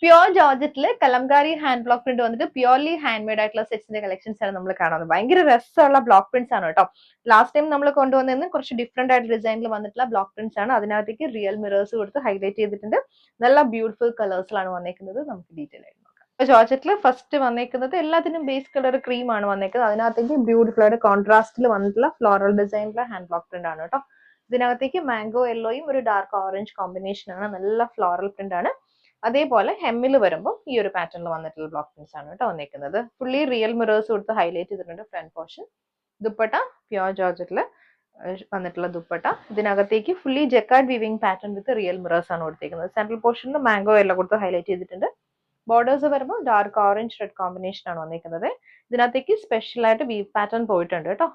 Pure ജോർജറ്റില് kalamkari hand block print വന്നിട്ട് purely hand made ആയിട്ടുള്ള സെറ്റ്സിന്റെ കളക്ഷൻസ് ആണ് നമ്മൾ കാണുന്നത്. ഭയങ്കര രസമുള്ള ബ്ലോക്ക് പ്രിന്റ്സ് ആണ് കേട്ടോ. ലാസ്റ്റ് ടൈം നമ്മൾ കൊണ്ടുവന്നതിന് കുറച്ച് ഡിഫറെന്റ് ആയിട്ട് ഡിസൈനിൽ വന്നിട്ടുള്ള ബ്ലോക്ക് പ്രിന്റ്സ് ആണ്. അതിനകത്തേക്ക് റിയൽ മിറേഴ്സ് കൊടുത്ത് ഹൈലൈറ്റ് ചെയ്തിട്ടുണ്ട്. നല്ല ബ്യൂട്ടിഫുൾ കളേഴ്സിലാണ് വന്നേക്കുന്നത്. നമുക്ക് ഡീറ്റെയിൽ ആയിട്ട് നോക്കാം. ജോർജറ്റില് ഫസ്റ്റ് വന്നേക്കുന്നത് എല്ലാത്തിനും ബേസ് കളർ ക്രീം ആണ് വന്നേക്കുന്നത്. അതിനകത്തേക്ക് ബ്യൂട്ടിഫുൾ ആയിട്ട് കോൺട്രാസ്റ്റിൽ വന്നിട്ടുള്ള ഫ്ലോറൽ ഡിസൈനിലുള്ള ഹാൻഡ് ബ്ലോക്ക് പ്രിന്റ് ആണ് കേട്ടോ. ഇതിനകത്തേക്ക് മാംഗോ യെല്ലോയും ഒരു ഡാർക്ക് ഓറഞ്ച് കോമ്പിനേഷൻ ആണ്. നല്ല ഫ്ലോറൽ പ്രിന്റ് ആണ്. അതേപോലെ ഹെമ്മിൽ വരുമ്പോൾ ഈ ഒരു പാറ്റേണിൽ വന്നിട്ടുള്ള ബ്ലോക്ക് പ്രിന്റ്സ് ആണ് കേട്ടോ വന്നിരിക്കുന്നത്. ഫുള്ളി റിയൽ മിറേഴ്സ് കൊടുത്ത് ഹൈലൈറ്റ് ചെയ്തിട്ടുണ്ട് ഫ്രണ്ട് പോർഷൻ. ദുപ്പട്ട പ്യോർ ജോർജറ്റിൽ വന്നിട്ടുള്ള ദുപ്പട്ട. ഇതിനകത്തേക്ക് ഫുള്ളി ജക്കാർഡ് വീവിംഗ് പാറ്റേൺ വിത്ത് റിയൽ മിറേഴ്സ് ആണ് കൊടുത്തിരിക്കുന്നത്. സെൻട്രൽ പോർഷനിൽ മാംഗോ എല്ലാം കൊടുത്ത് ഹൈലൈറ്റ് ചെയ്തിട്ടുണ്ട്. ബോർഡേഴ്സ് വരുമ്പോൾ ഡാർക്ക് ഓറഞ്ച് റെഡ് കോമ്പിനേഷൻ ആണ് വന്നിരിക്കുന്നത്. ഇതിനകത്തേക്ക് സ്പെഷ്യൽ ആയിട്ട് വീവ് പാറ്റേൺ പോയിട്ടുണ്ട് കേട്ടോ.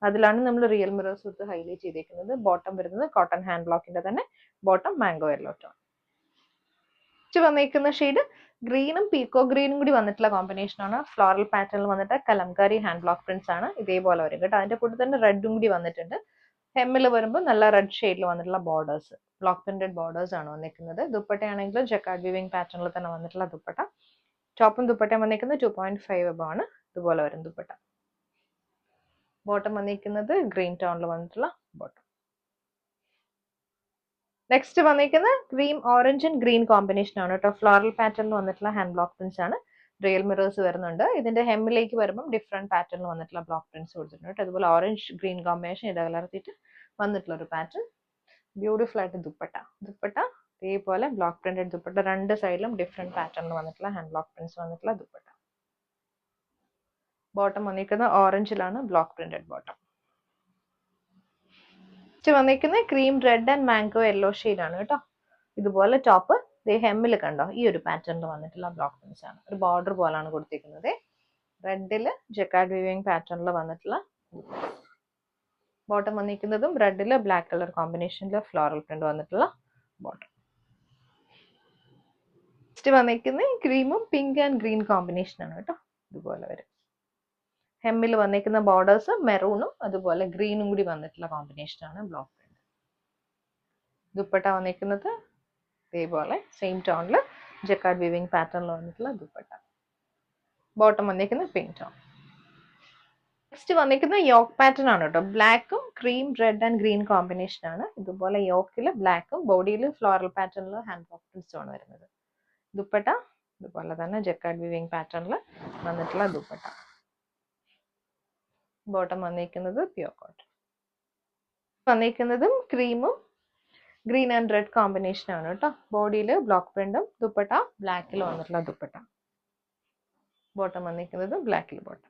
അതിലാണ് നമ്മൾ റിയൽ മിറേഴ്സ് കൊടുത്ത് ഹൈലൈറ്റ് ചെയ്തിരിക്കുന്നത്. ബോട്ടം വരുന്നത് കോട്ടൺ ഹാൻഡ് ബ്ലോക്കിന്റെ തന്നെ ബോട്ടം മാംഗോ യെല്ലോ ടോൺ. വന്നിരിക്കുന്ന ഷെയ്ഡ് ഗ്രീനും പീക്കോ ഗ്രീനും കൂടി വന്നിട്ടുള്ള കോമ്പിനേഷൻ ആണ്. ഫ്ലോറൽ പാറ്റേണിൽ വന്നിട്ട് കലംകാരി ഹാൻഡ് ബ്ലോക്ക് പ്രിന്റ്സ് ആണ്. ഇതേപോലെ വരും കേട്ടോ. അതിന്റെ കൂടെ തന്നെ റെഡും കൂടി വന്നിട്ടുണ്ട്. ഹെമ്മിൽ വരുമ്പോൾ നല്ല റെഡ് ഷെയ്ഡിൽ വന്നിട്ടുള്ള ബോർഡേഴ്സ്, ബ്ലോക്ക് പ്രിന്റഡ് ബോർഡേഴ്സ് ആണ് വന്നിരിക്കുന്നത്. ദുപ്പട്ടയാണെങ്കിൽ ജക്കാർഡ് വീവിംഗ് പാറ്റേണിൽ തന്നെ വന്നിട്ടുള്ള ദുപ്പട്ട. ടോപ്പും ദുപ്പട്ടയും വന്നിരിക്കുന്നത് 2.5 എബോ ആണ്. ഇതുപോലെ വരും ദുപ്പട്ട. ബോട്ടം വന്നിരിക്കുന്നത് ഗ്രീൻ ടോണിൽ വന്നിട്ടുള്ള ബോട്ടം. നെക്സ്റ്റ് വന്നിരിക്കുന്ന cream orange and green combination ആണ് കേട്ടോ. ഫ്ലോറൽ പാറ്റേണിൽ വന്നിട്ടുള്ള ഹാൻഡ് ബ്ലോക്ക് പ്രിന്റ്സ് ആണ്. റിയൽ മിറേഴ്സ് വരുന്നുണ്ട്. ഇതിന്റെ ഹെമ്മിലേക്ക് വരുമ്പോൾ ഡിഫറെന്റ് പാറ്റേണിൽ വന്നിട്ടുള്ള ബ്ലോക്ക് പ്രിന്റ്സ് കൊടുത്തിട്ടുണ്ട്. അതുപോലെ ഓറഞ്ച് ഗ്രീൻ കോമ്പിനേഷൻ ഇടകലർത്തിയിട്ട് വന്നിട്ടുള്ള ഒരു പാറ്റേൺ. ബ്യൂട്ടിഫുൾ ആയിട്ട് ദുപ്പട്ട. ദുപ്പട്ട ഇതേപോലെ ബ്ലോക്ക് പ്രിന്റഡ് ദുപ്പട്ട. രണ്ട് സൈഡിലും ഡിഫറെന്റ് പാറ്റേണിൽ വന്നിട്ടുള്ള ഹാൻഡ് ബ്ലോക്ക് പ്രിന്റ്സ് വന്നിട്ടുള്ള ദുപ്പട്ട. ബോട്ടം വന്നിരിക്കുന്നത് ഓറഞ്ചിലാണ്, ബ്ലോക്ക് പ്രിന്റഡ് ബോട്ടം. വന്നിരിക്കുന്നത് cream red and mango yellow shade ആണ് കേട്ടോ. ഇതുപോലെ ടോപ്പ് ഹെമ്മിൽ കണ്ടോ ഈ ഒരു പാറ്റേണിൽ വന്നിട്ടുള്ള ബ്ലോക്ക് പ്രിന്റ്സ് ആണ്. ഒരു ബോർഡർ പോലാണ് കൊടുത്തിരിക്കുന്നത്. റെഡിൽ ജക്കാർഡ് വീവിംഗ് പാറ്റേണിൽ വന്നിട്ടുള്ള ബോട്ടം വന്നിരിക്കുന്നതും റെഡിൽ ബ്ലാക്ക് കളർ കോമ്പിനേഷനിൽ ഫ്ലോറൽ പ്രിന്റ് വന്നിട്ടുള്ള ബോട്ടം. നെക്സ്റ്റ് വന്നിരിക്കുന്നത് ക്രീമും പിങ്ക് ആൻഡ് ഗ്രീൻ കോമ്പിനേഷൻ ആണ് കേട്ടോ. ഇതുപോലെ വരും. ഹെമ്മിൽ വന്നിരിക്കുന്ന ബോർഡേഴ്സ് മെറൂണും അതുപോലെ ഗ്രീനും കൂടി വന്നിട്ടുള്ള കോമ്പിനേഷൻ ആണ് ബ്ലോക്ക് പ്രിന്റ്. ദുപ്പട്ട വന്നിരിക്കുന്നത് ഇതേപോലെ സെയിം ടോണിൽ ജക്കാർഡ് വീവിംഗ് പാറ്റേണിൽ വന്നിട്ടുള്ള ദുപ്പട്ട. ബോട്ടം വന്നിരിക്കുന്നത് പിങ്ക് ടോൺ. നെക്സ്റ്റ് വന്നിരിക്കുന്ന യോക്ക് പാറ്റേൺ ആണ് കേട്ടോ. ബ്ലാക്കും cream red and green combination ആണ്. ഇതുപോലെ യോക്കിൽ ബ്ലാക്കും ബോഡിയിൽ ഫ്ലോറൽ പാറ്റേണിൽ ഹാൻഡ് ബ്ലോക്ക് പ്രിന്റ്സും ആണ് വരുന്നത്. ദുപ്പട്ട ഇതുപോലെ തന്നെ ജക്കാർഡ് വീവിംഗ് പാറ്റേണിൽ വന്നിട്ടുള്ള ദുപ്പട്ട. ബോട്ടം വന്നിരിക്കുന്നത് പ്യൂർ കോട്ടൺ. വന്നിരിക്കുന്നതും ക്രീമും ഗ്രീൻ ആൻഡ് റെഡ് കോമ്പിനേഷൻ ആണ് കേട്ടോ. ബോഡിയിൽ ബ്ലോക്ക് പ്രിന്റും ദുപ്പട്ട ബ്ലാക്കിൽ വന്നിട്ടുള്ള ദുപ്പട്ട. ബോട്ടം വന്നിരിക്കുന്നത് ബ്ലാക്കിൽ ബോട്ടം.